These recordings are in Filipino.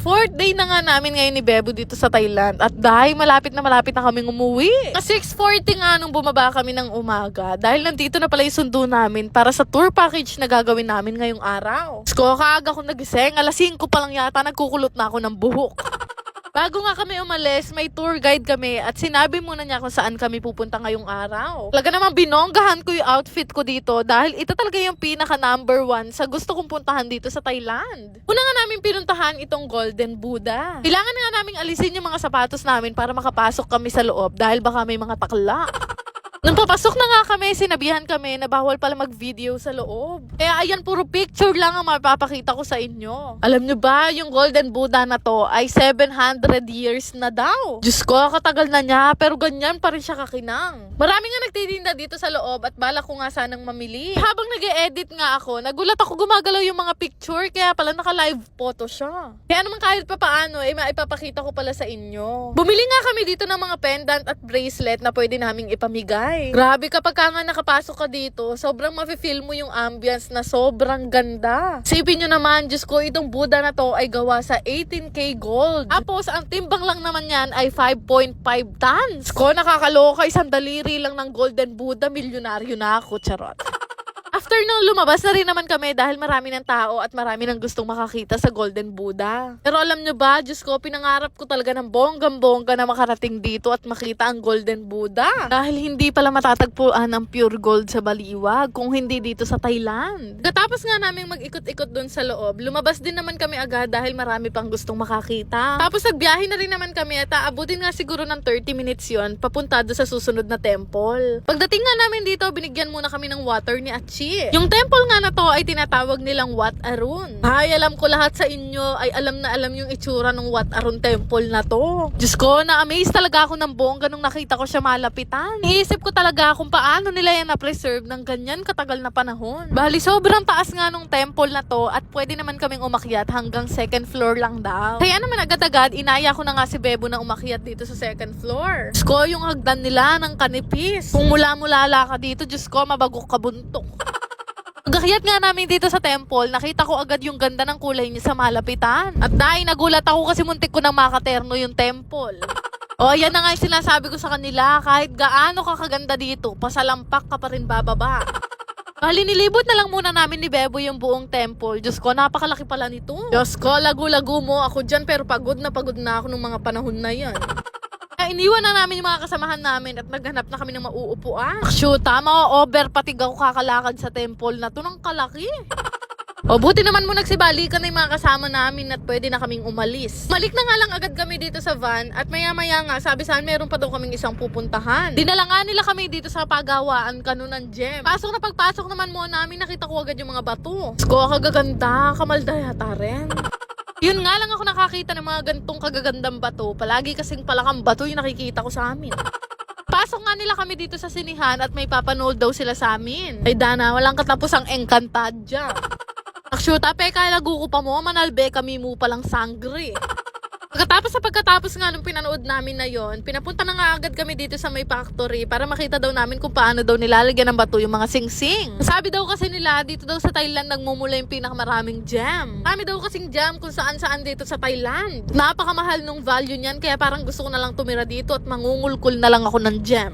4th day na nga namin ngayon ni Bebo dito sa Thailand. At dahil malapit na kaming umuwi. 6:40 nga nung bumaba kami ng umaga. Dahil nandito na pala yung sundo namin para sa tour package na gagawin namin ngayong araw. Sko, kaaga ko nagising. Alas 5 pa lang yata nagkukulot na ako ng buhok. Bago nga kami umalis, may tour guide kami at sinabi muna niya kung saan kami pupunta ngayong araw. Talaga namang binonggahan ko yung outfit ko dito dahil ito talaga yung pinaka number 1 sa gusto kong puntahan dito sa Thailand. Una nga namin pinuntahan itong Golden Buddha. Kailangan nga naming alisin yung mga sapatos namin para makapasok kami sa loob dahil baka may mga takla. Nung papasok na nga kami, sinabihan kami na bawal pala mag-video sa loob. Kaya ayan, puro picture lang ang mapapakita ko sa inyo. Alam nyo ba, yung Golden Buddha na to ay 700 years na daw. Diyos ko, katagal na niya, pero ganyan pa rin siya kakinang. Marami nga nagtitinda dito sa loob at balak ko nga sanang mamili. Habang nag-e-edit nga ako, nagulat ako gumagalaw yung mga picture, kaya pala naka-live photo siya. Kaya naman kahit pa paano, maipapakita ko pala sa inyo. Bumili nga kami dito ng mga pendant at bracelet na pwede naming ipamigay. Grabe, kapag ka nga nakapasok ka dito, sobrang mafe-feel mo yung ambience na sobrang ganda. Sipin nyo naman, Diyos ko, itong Buddha na to ay gawa sa 18K gold. Tapos, ang timbang lang naman yan ay 5.5 tons. Ko, nakakaloka, isang daliri lang ng Golden Buddha, milyonaryo na ako, charot. After nung lumabas na rin naman kami dahil marami ng tao at marami nang gustong makakita sa Golden Buddha. Pero alam nyo ba, Diyos ko, pinangarap ko talaga ng bonggang-bongga na makarating dito at makita ang Golden Buddha. Dahil hindi pala matatagpuan ang pure gold sa Baliwag kung hindi dito sa Thailand. Katapos nga namin mag-ikot-ikot doon sa loob, lumabas din naman kami agad dahil marami pang gustong makakita. Tapos nagbiyahe na rin naman kami at aabutin nga siguro ng 30 minutes yon papunta doon sa susunod na temple. Pagdating nga namin dito, binigyan muna kami ng water ni Achi. Yung temple nga na to ay tinatawag nilang Wat Arun. Ay, alam ko lahat sa inyo ay alam na alam yung itsura ng Wat Arun temple na to. Diyos ko, na-amaze talaga ako ng bongga nung nakita ko siya malapitan. Iisip ko talaga kung paano nila yan na-preserve ng ganyan katagal na panahon. Bali, sobrang taas nga nung temple na to at pwede naman kaming umakyat hanggang 2nd floor lang daw. Kaya naman agad-agad, inaya ko na nga si Bebo na umakyat dito sa 2nd floor. Diyos ko, yung hagdan nila ng kanipis. Kung mula-mula ka dito, Diyos ko, mabagok ka buntok. Pag-akyat nga namin dito sa temple, nakita ko agad yung ganda ng kulay niya sa malapitan. At dahil nagulat ako kasi muntik ko nang makaterno yung temple. O, yan na nga yung sinasabi ko sa kanila, kahit gaano ka kaganda dito, pasalampak ka pa rin bababa. Nilibot na lang muna namin ni Bebo yung buong temple. Diyos ko, napakalaki pala nito. Diyos ko, lagu-lagu mo ako dyan, pero pagod na ako nung mga panahon na yan. Iniwan na namin yung mga kasamahan namin at naghanap na kami ng mauupuan. Shoot, ma-over patig ako kakalakad sa temple na to ng kalaki. O, buti naman mo nagsibalikan na yung mga kasama namin at pwede na kaming umalis. Malik na nga lang agad kami dito sa van at maya-maya nga sabi saan meron pa daw kaming isang pupuntahan. Dinala nga nila kami dito sa pagawaan kanunan gem. Pasok na pagpasok naman mo namin nakita ko agad yung mga bato. Sko, kagaganda, kamaldayata rin. Yun nga lang ako nakakita ng mga gantong kagagandang bato. Palagi kasing palakang bato yung nakikita ko sa amin. Pasok nga nila kami dito sa sinihan at may papanood daw sila sa amin. Ay Dana, walang katapos ang Encantadia. Akshuta, peka lagu ko pa mo, manalbe kami mo palang sangre. Pagkatapos nga nung pinanood namin na yon, pinapunta na nga agad kami dito sa may factory para makita daw namin kung paano daw nilalagyan ng bato yung mga singsing. Sabi daw kasi nila, dito daw sa Thailand nagmumula yung pinakamaraming jam. Marami daw kasing jam kung saan-saan dito sa Thailand. Napakamahal nung value niyan, kaya parang gusto ko na lang tumira dito at mangungulkul na lang ako ng jam.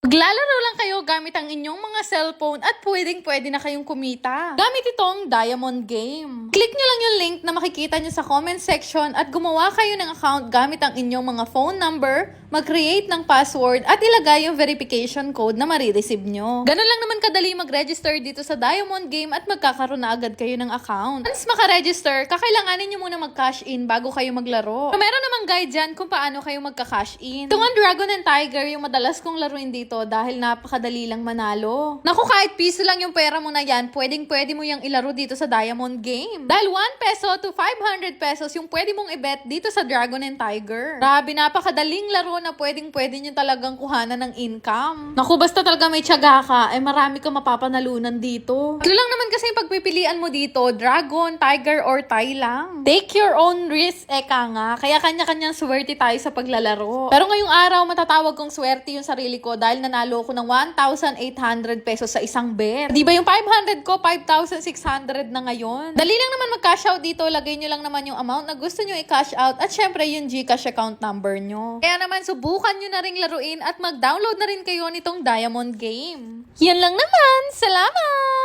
Maglalaro lang kayo gamit ang inyong mga cellphone at pwede na kayong kumita gamit itong Diamond Game. Click nyo lang yung link na makikita nyo sa comment section at gumawa kayo ng account gamit ang inyong mga phone number, mag-create ng password at ilagay yung verification code na marireceive nyo. Ganun lang naman kadali mag-register dito sa Diamond Game at magkakaroon na agad kayo ng account. Once maka-register, kakailanganin nyo muna mag-cash in bago kayo maglaro. So, meron namang guide dyan kung paano kayo magka-cash in. Itong Dragon and Tiger yung madalas kong laruin dito dahil napakadali lang manalo. Naku, kahit piso lang yung pera mo na yan, pwede mo yung ilaro dito sa Diamond Game. Dahil 1 peso to 500 pesos yung pwede mong i-bet dito sa Dragon and Tiger. Grabe, napakadaling laro na pwede nyo talagang kuhanan ng income. Naku, basta talaga may tiyaga ka, marami ka mapapanalunan dito. Ito lang naman kasi yung pagpipilian mo dito, Dragon, Tiger, or Tai lang. Take your own risk, eka nga. Kaya kanya-kanyang swerte tayo sa paglalaro. Pero ngayong araw, matatawag kong swerte yung sarili ko dahil nanalo ko ng 1,800 pesos sa isang bet. Di ba yung 500 ko, 5,600 na ngayon? Dali lang naman mag-cash out dito, lagay nyo lang naman yung amount na gusto nyo i-cash out at syempre yung GCash account number nyo. Kaya naman subukan nyo na ring laruin at mag-download na rin kayo nitong Diamond Game. Yan lang naman. Salamat!